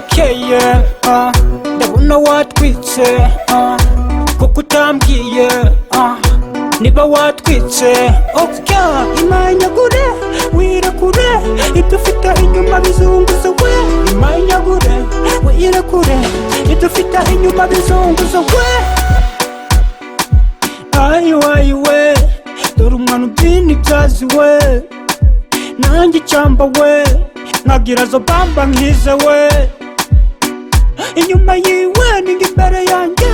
wakeye ndabona watwitse kuko utambwiye niba watwitse okya imanyagure wirekure ibyo ufite inyuma bizunguza we imanyagure wirekure ibyo ufite inyuma bizunguza we ayiwe dore umwana ubyina ibyazi we nanjye icyamba we nkagira zo bamba nkize we inyuma yiwe ninga imbere yanjye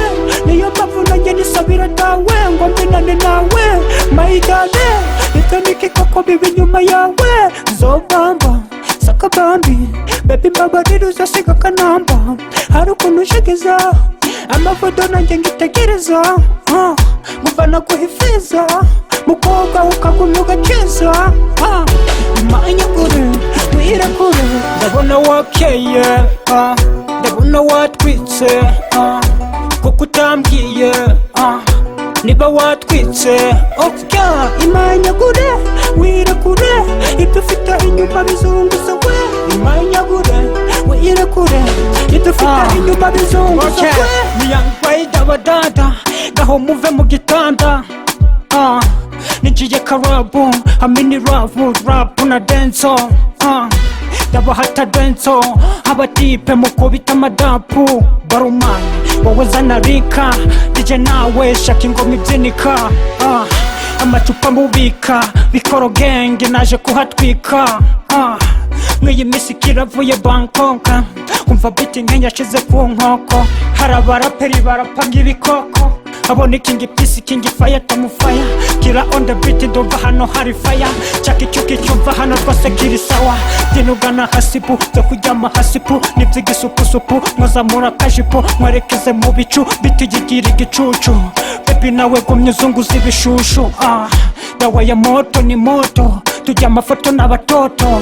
niyo mpamvu nanjye nisabira dawe ngo mbinane nawe mayidane itonike koko biba inyuma yawe zo bamba sakabambi baby mbabarira uzasiga akanamba hari ukuntu ushegeza amafoto nanjye ngitegereza nguvana guhifiza mukobwa ukagumya ugaceza imanyagure wirekure ndabona wakeye ndabona watwitse kuko utambwiye niba watwitse okya imanyagure wirekure ibyo ufite inyuma bizunguza we imanyagure wirekure ibyo ufite inyuma bizunguza we niyangwaye dabadada gaho muve mu gitanda nigiye karabu amini rapu na denso ndabahata denso abatipe mukubita amadapu barumani wowe zana rika dije nawe shaka ingoma ibyinika amacupa mubika bikoro genge naje kuhatwika nk'iyi misi kiravuye Bangkok umva biti nk'iyashize ku nkoko hari abaraperi barapamye ibikoko abone kingi pisi kingi fire tamufaya kira on the beat ndumva hano hari fire chaki cyuki cyumva hano rwose kiri sawa dinugana hasipu zo kujyama hasipu nibyigisupusupu mwazamura kajipo mwerekeze mu bicu bitigigira igicucu baby nawe gumye uzunguza ibishushu dawa ya moto ni moto tujya amafoto n'abatoto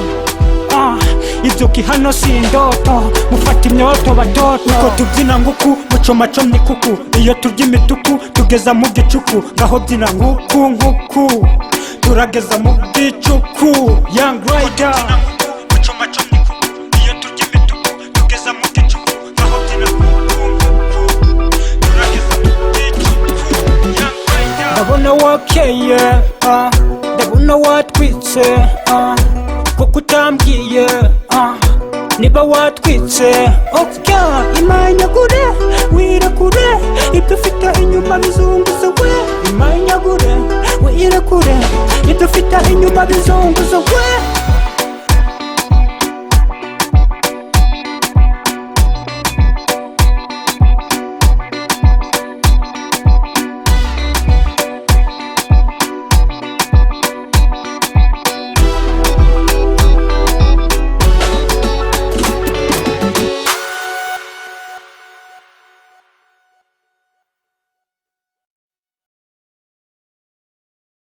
ibyuki hano si indoto mufata imyoto batoto uko tubyina nguku mucomaco ni kuku iyo turya imituku tugeza mu gicuku ngaho byina nguku turageza mu gicuku young rider mucomaco ni kuku iyo turya imituku tugeza mu gicuku ngaho byina nguku turageza mu gicuku young rider ndabona wakeye ndabona watwitse kuko utambwiye niba watwitse okya imanyagure wirekure ibyo ufite inyuma bizunguza we imanyagure wirekure ibyo ufite inyuma bizunguza we